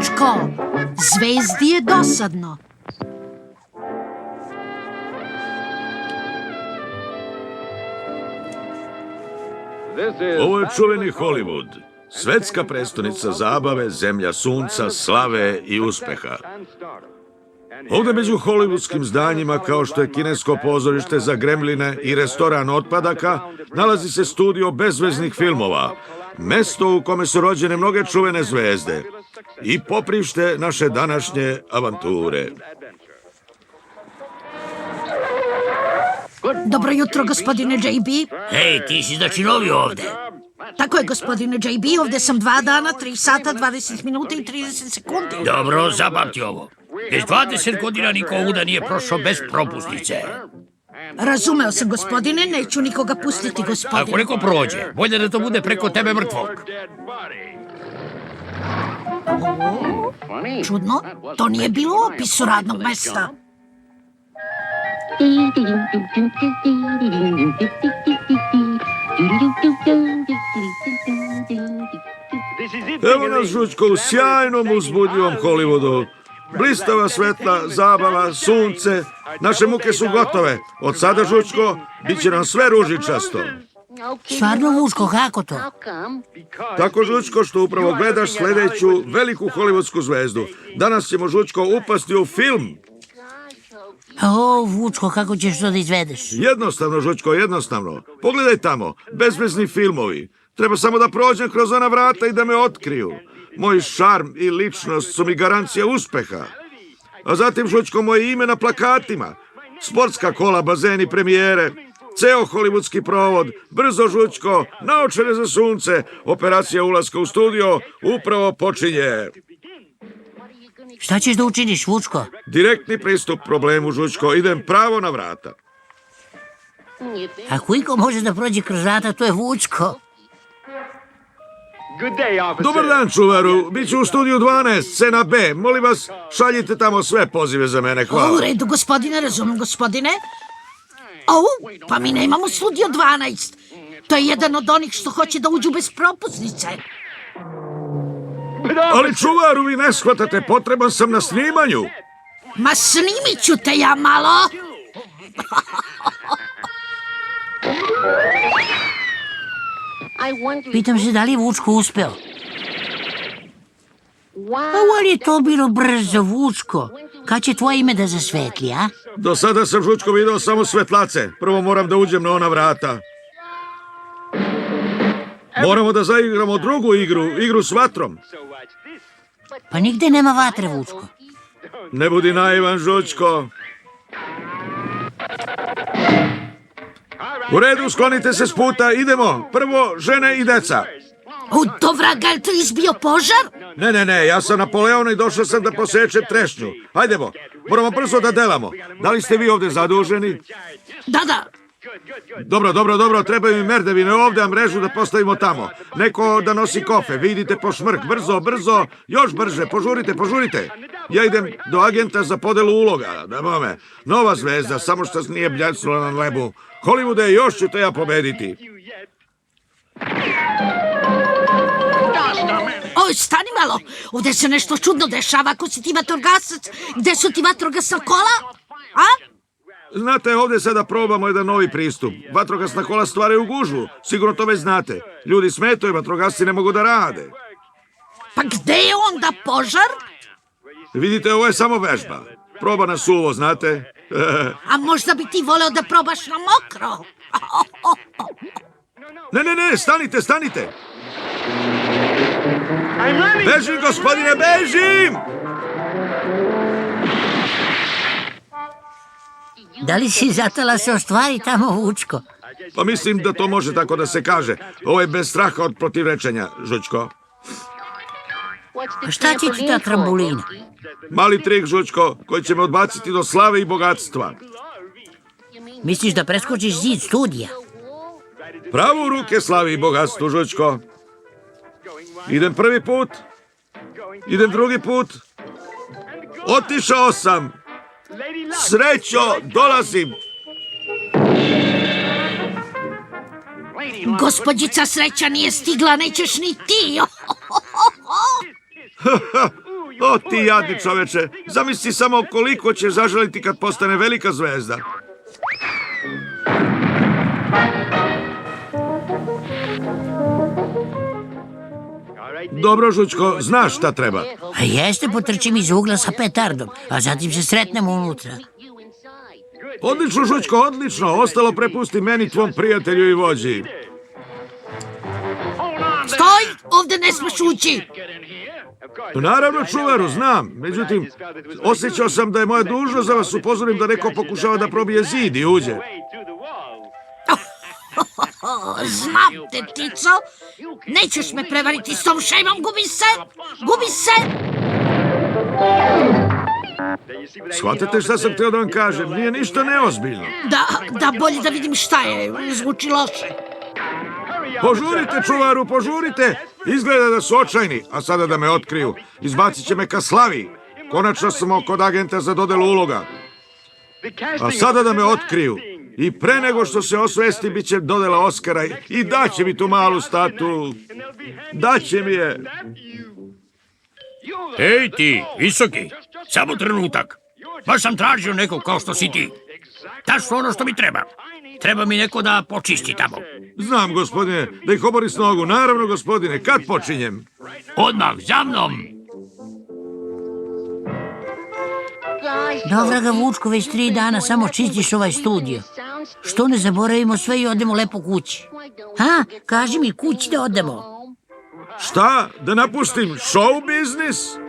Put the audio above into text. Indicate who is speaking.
Speaker 1: Vučko, zvezdi je dosadno.
Speaker 2: Ovo je čuveni Hollywood, svetska prestonica zabave, zemlja sunca, slave i uspeha. Ovdje među hollywoodskim zdanjima, kao što je kinesko pozorište za gremline i restoran otpadaka, nalazi se studio bezveznih filmova, mesto u kome su rođene mnoge čuvene zvezde i poprište naše današnje avanture.
Speaker 1: Dobro jutro, gospodine J.B.
Speaker 3: Hej, ti si znači novi ovde.
Speaker 1: Tako je, gospodine J.B. Ovde sam 2 dana, 3 sata, 20 minuta i 30 sekundi.
Speaker 3: Dobro, zapamti ovo. Već 20 godina niko ovuda nije prošao bez propusnice.
Speaker 1: Razumeo sam, gospodine, neću nikoga pustiti, gospodine.
Speaker 3: Ako neko prođe, bolje da to bude preko tebe mrtvog.
Speaker 1: Čudno, to nije bilo u opisu radnog mesta.
Speaker 2: Evo nas, Žučko, u sjajnom uzbudljivom Hollywoodu. Blistava svetla, zabava, sunce. Naše muke su gotove. Od sada, Žučko, bit će nam sve ružičasto.
Speaker 3: Stvarno, Vučko, kako to?
Speaker 2: Tako, Žučko, što upravo gledaš sljedeću veliku hollywoodsku zvezdu. Danas ćemo, Žučko, upasti u film.
Speaker 3: O, Vučko, kako ćeš to da izvedeš?
Speaker 2: Jednostavno, Žučko, jednostavno. Pogledaj tamo, bezvezni filmovi. Treba samo da prođem kroz ona vrata i da me otkriju. Moj šarm i ličnost su mi garancija uspeha. A zatim, Žučko, moje ime na plakatima. Sportska kola, bazeni, premijere. Ceo hollywoodski provod. Brzo, Žučko, naočare za sunce. Operacija ulaska u studio upravo počinje.
Speaker 3: Šta ćeš da učiniš, Vučko?
Speaker 2: Direktni pristup problemu, Žučko. Idem pravo na vrata.
Speaker 3: Ako iko može da prođe kroz vrata, to je Vučko.
Speaker 2: Dobar dan, čuvaru. Biću u studiju 12, scena B. Molim vas, šaljite tamo sve pozive za mene. Hvala.
Speaker 1: U redu, gospodine, razumem, gospodine. Pa mi nemamo studio 12. To je jedan od onih što hoće da uđu bez propusnice.
Speaker 2: Ali, čuvaru, vi ne shvatate, potreban sam na snimanju.
Speaker 1: Ma snimit ću te ja malo.
Speaker 3: Pitam se da li je Vučko uspeo. Ali je to bilo brzo, Vučko. Kad će tvoje ime da zasvetli, a?
Speaker 2: Do sada sam, Žučko, video samo svetlace. Prvo moram da uđem na ona vrata. Moramo da zaigramo drugu igru s vatrom.
Speaker 3: Pa nigde nema vatre, Vučko.
Speaker 2: Ne budi naivan, Žučko. U redu, sklonite se s puta, idemo. Prvo, žene i deca.
Speaker 1: Do vraga, je to izbio požar?
Speaker 2: Ne, ja sam Napoleon i došao sam da posečem trešnju. Hajdemo, moramo brzo da delamo. Da li ste vi ovde zaduženi?
Speaker 1: Da.
Speaker 2: Dobro, trebaju mi merdevine ovde, a mrežu da postavimo tamo. Neko da nosi kofe, vidite po šmrk, brzo, još brže, požurite. Ja idem do agenta za podelu uloga, da bome. Nova zvezda, samo što nije bljacnula na nebu. Hollywoode, još ću te ja pobediti.
Speaker 1: Oj, stani malo, ovde se nešto čudno dešava, ako si ti vatrogasac. Gde su ti vatrogasna kola? A?
Speaker 2: Znate, ovdje sada probamo jedan novi pristup. Vatrogasna kola stvaraju gužvu, sigurno to već znate. Ljudi smetaju, vatrogasci ne mogu da rade.
Speaker 1: Pa gde je onda požar?
Speaker 2: Vidite, ovo je samo vežba. Proba na suvo, znate.
Speaker 1: A možda bi ti voleo da probaš na mokro?
Speaker 2: Ne, stanite. Bežim, gospodine, bežim!
Speaker 3: Da li si zatela se ostvari tamo, Vučko?
Speaker 2: Pa mislim da to može tako da se kaže. Ovo je bez straha od protivrečenja, Žučko.
Speaker 3: A šta će ti ta trambulina?
Speaker 2: Mali trik, Žučko, koji će me odbaciti do slave i bogatstva.
Speaker 3: Misliš da preskočiš zid studija?
Speaker 2: Pravo u ruke slavi i bogatstvu, Žučko. Idem prvi put. Idem drugi put. Otišao sam. Srećo, dolazim.
Speaker 1: Gospođica Sreća nije stigla, nećeš ni ti.
Speaker 2: O ti jadni čoveče, zamisli samo koliko će zaželiti kad postane velika zvezda. Dobro, Žućko, znaš šta treba.
Speaker 4: A jeste, potrčim iz ugla sa petardom, a zatim se sretnemo unutra.
Speaker 2: Odlično, Žućko, odlično. Ostalo prepusti meni, tvom prijatelju i vođi.
Speaker 1: Stoj, ovde ne smeš ući.
Speaker 2: Naravno, čuvaru, znam. Međutim, osjećao sam da je moja dužnost da vas upozorim da neko pokušava da probije zid i uđe.
Speaker 1: Znam te, Tico. Nećeš me prevariti s tom šejmom, gubi se! Gubi se!
Speaker 2: Shvatate šta sam htio da vam kažem? Nije ništa neozbiljno.
Speaker 1: Da, bolje da vidim šta je. Zvuči loše.
Speaker 2: Požurite, čuvaru, požurite! Izgleda da su očajni, a sada da me otkriju. Izbacit će me ka slavi. Konačno smo kod agenta za dodelu uloga. A sada da me otkriju. I pre nego što se osvesti, bit će dodela Oskara i daće mi tu malu statu. Daće mi je.
Speaker 3: Ej ti, visoki, samo trenutak. Baš sam tražio nekog kao što si ti. Tačno ono što mi treba. Treba mi neko da počisti tamo.
Speaker 2: Znam, gospodine, da ih obori s nogu. Naravno, gospodine, kad počinjem?
Speaker 3: Odmah, za mnom.
Speaker 4: Dobra ga, Vučko, već 3 dana samo čistiš ovaj studio. Što ne zaboravimo sve i odemo lepo kući? Ha, kaži mi, kući da odemo.
Speaker 2: Šta? Da napustim show biznis?